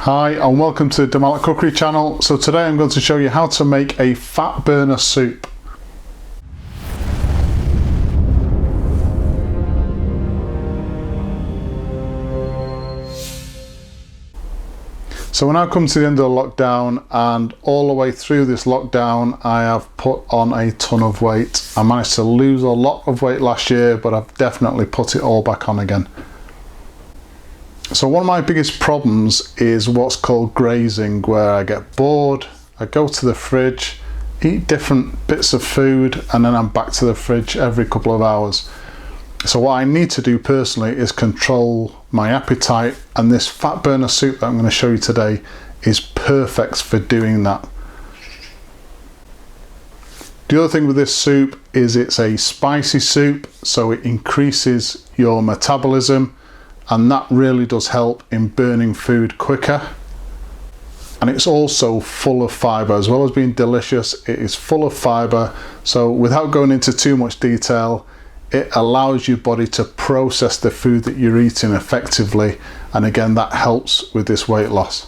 Hi and welcome to the Malat Cookery channel. So today I'm going to show you how to make a fat burner soup. So when I come to the end of the lockdown, and all the way through this lockdown I have put on a ton of weight. I managed to lose a lot of weight last year, but I've definitely put it all back on again. So one of my biggest problems is what's called grazing, where I get bored, I go to the fridge, eat different bits of food, and then I'm back to the fridge every couple of hours. So what I need to do personally is control my appetite, and this fat burner soup that I'm going to show you today is perfect for doing that. The other thing with this soup is it's a spicy soup, so it increases your metabolism, and that really does help in burning food quicker. And it's also full of fibre. As well as being delicious, it is full of fibre, so without going into too much detail, it allows your body to process the food that you're eating effectively, and again that helps with this weight loss.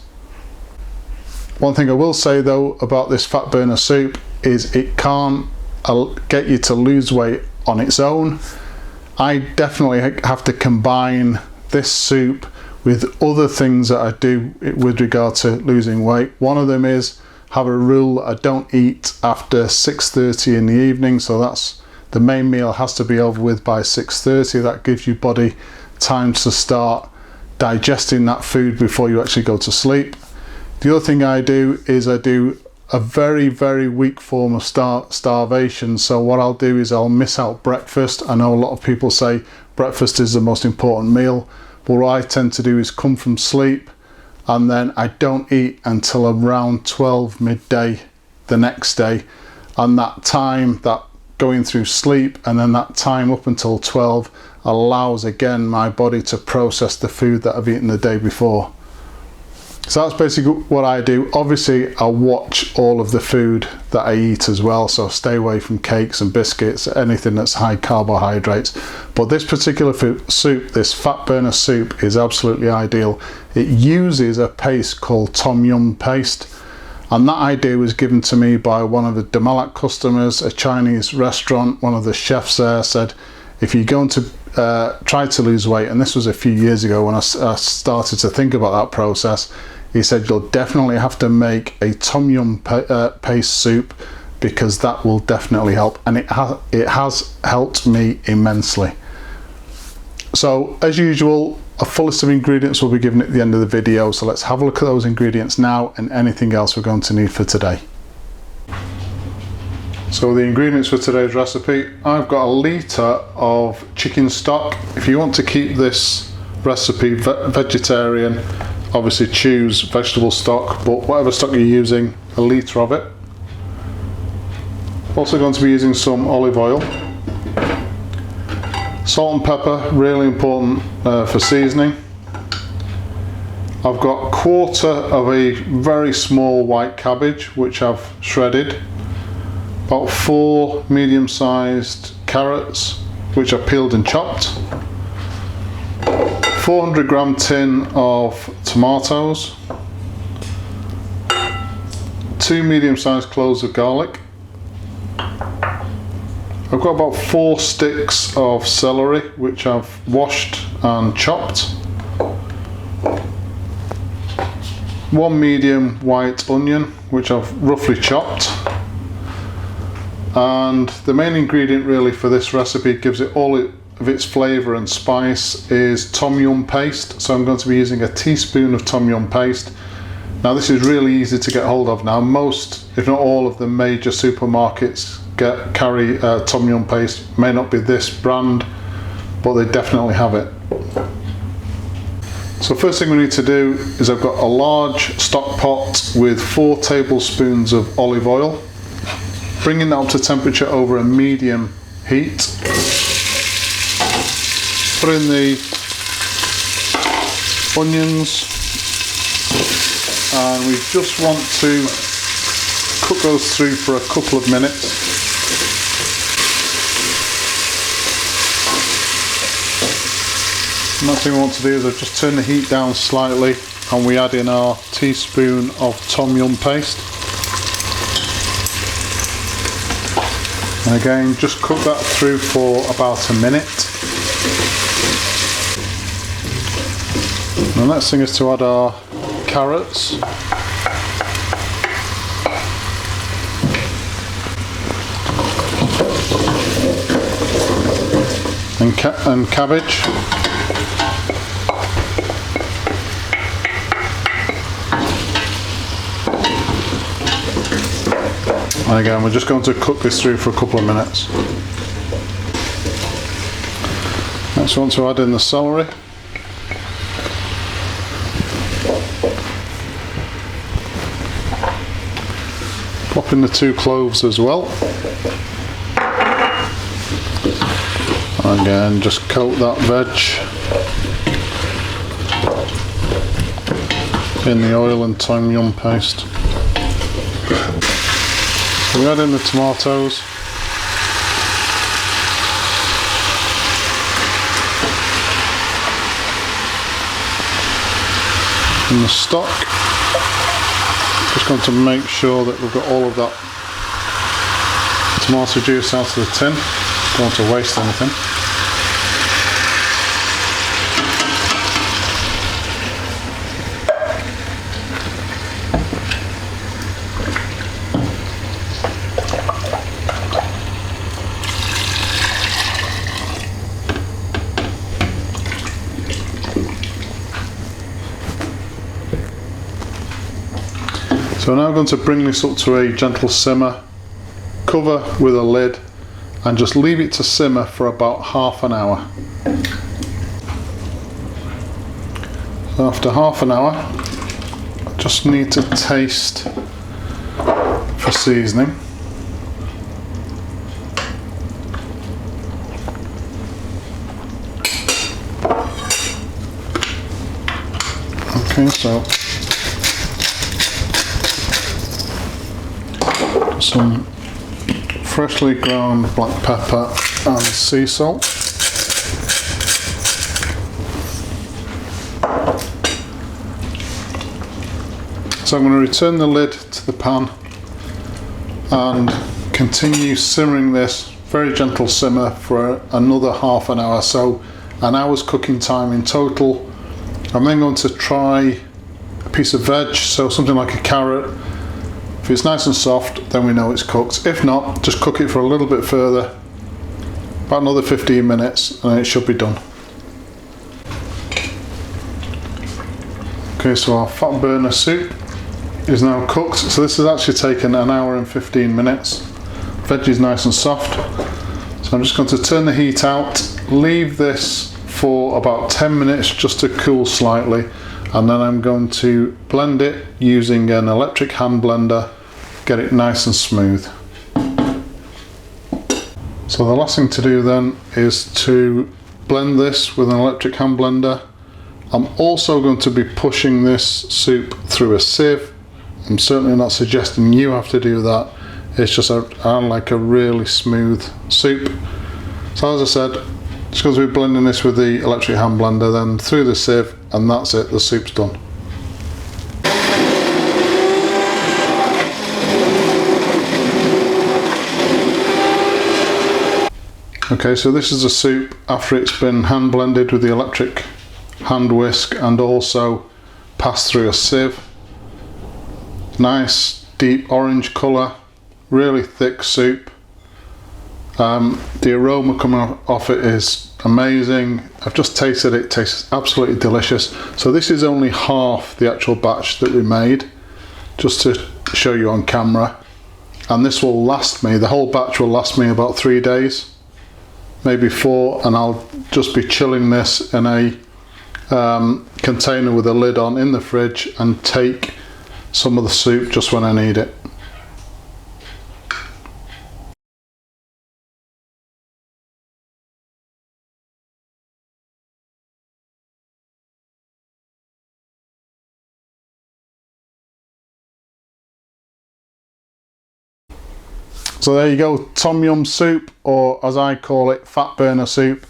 One thing I will say though about this fat burner soup is it can't get you to lose weight on its own. I definitely have to combine this soup with other things that I do with regard to losing weight. One of them is have a rule: I don't eat after 6:30 in the evening, so that's the main meal has to be over with by 6:30. That gives your body time to start digesting that food before you actually go to sleep. The other thing I do is I do a very weak form of starvation. So what I'll do is I'll miss out breakfast. I know a lot of people say breakfast is the most important meal, but what I tend to do is come from sleep and then I don't eat until around 12 midday the next day, and that time, that going through sleep and then that time up until 12 allows again my body to process the food that I've eaten the day before. So that's basically what I do. Obviously I watch all of the food that I eat as well, so stay away from cakes and biscuits, anything that's high carbohydrates. But this particular soup, this fat burner soup, is absolutely ideal. It uses a paste called tom yum paste, and that idea was given to me by one of the Malat customers, a Chinese restaurant. One of the chefs there said, if you're going to try to lose weight, and this was a few years ago when I started to think about that process, he said you'll definitely have to make a tom yum paste soup, because that will definitely help, and it has helped me immensely. So as usual, a full list of ingredients will be given at the end of the video, so let's have a look at those ingredients now and anything else we're going to need for today. So the ingredients for today's recipe: I've got 1 litre of chicken stock. If you want to keep this recipe vegetarian, obviously choose vegetable stock, but whatever stock you're using, 1 litre of it. Also going to be using some olive oil. Salt and pepper, really important for seasoning. I've got 1/4 of a very small white cabbage which I've shredded. About 4 medium-sized carrots which are peeled and chopped. 400 gram tin of tomatoes. 2 medium-sized cloves of garlic. I've got about 4 sticks of celery which I've washed and chopped. 1 medium white onion which I've roughly chopped. And the main ingredient really for this recipe, gives it all of its flavour and spice, is tom yum paste. So I'm going to be using a teaspoon of tom yum paste. Now this is really easy to get hold of now. Most, if not all, of the major supermarkets carry tom yum paste. May not be this brand, but they definitely have it. So first thing we need to do is, I've got a large stock pot with 4 tablespoons of olive oil. Bringing that up to temperature over a medium heat. Put in the onions, and we just want to cook those through for a couple of minutes. Next thing we want to do is I've just turn the heat down slightly and we add in our teaspoon of tom yum paste. And again, just cook that through for about a minute. The next thing is to add our carrots. And cabbage. And again, we're just going to cook this through for a couple of minutes. Next, we want to add in the celery. Pop in the 2 cloves as well. Again, just coat that veg in the oil and tom yum paste. So we add in the tomatoes. And the stock. Just going to make sure that we've got all of that tomato juice out of the tin. Don't want to waste anything. So now I'm going to bring this up to a gentle simmer, cover with a lid, and just leave it to simmer for about half an hour. So after half an hour, I just need to taste for seasoning. Okay, so some freshly ground black pepper and sea salt. So I'm going to return the lid to the pan and continue simmering this very gentle simmer for another half an hour, so an hour's cooking time in total. I'm then going to try a piece of veg, so something like a carrot. If it's nice and soft, then we know it's cooked. If not, just cook it for a little bit further, about another 15 minutes, and it should be done. Okay, so our fat burner soup is now cooked. So this has actually taken an hour and 15 minutes. Veg is nice and soft. So I'm just going to turn the heat out, leave this for about 10 minutes just to cool slightly, and then I'm going to blend it using an electric hand blender, get it nice and smooth. So the last thing to do then is to blend this with an electric hand blender. I'm also going to be pushing this soup through a sieve. I'm certainly not suggesting you have to do that. It's just I like a really smooth soup. So as I said, just going to be blending this with the electric hand blender, then through the sieve, and that's it, the soup's done. Okay, so this is a soup after it's been hand blended with the electric hand whisk and also passed through a sieve. Nice deep orange colour, really thick soup. The aroma coming off it is amazing. I've just tasted it, it tastes absolutely delicious. So this is only half the actual batch that we made, just to show you on camera. And this will last me, the whole batch will last me about 3 days, maybe 4, and I'll just be chilling this in a container with a lid on in the fridge and take some of the soup just when I need it. So there you go, tom yum soup, or as I call it, fat burner soup.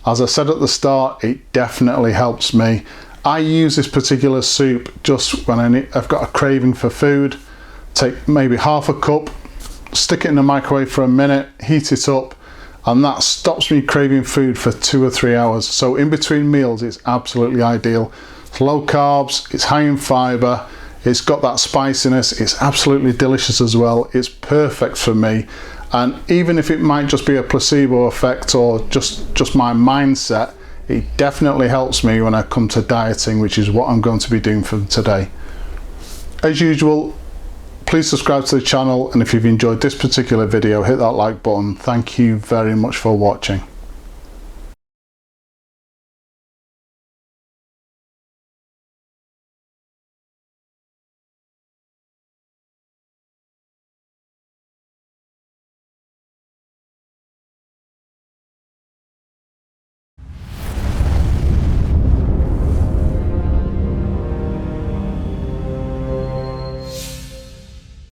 As I said at the start, it definitely helps me. I use this particular soup just when I've got a craving for food. Take maybe half a cup, stick it in the microwave for a minute, heat it up, and that stops me craving food for 2 or 3 hours. So in between meals, it's absolutely ideal. It's low carbs, it's high in fibre, it's got that spiciness, it's absolutely delicious as well. It's perfect for me. And even if it might just be a placebo effect or just my mindset, it definitely helps me when I come to dieting, which is what I'm going to be doing for today. As usual, please subscribe to the channel, and if you've enjoyed this particular video, hit that like button. Thank you very much for watching.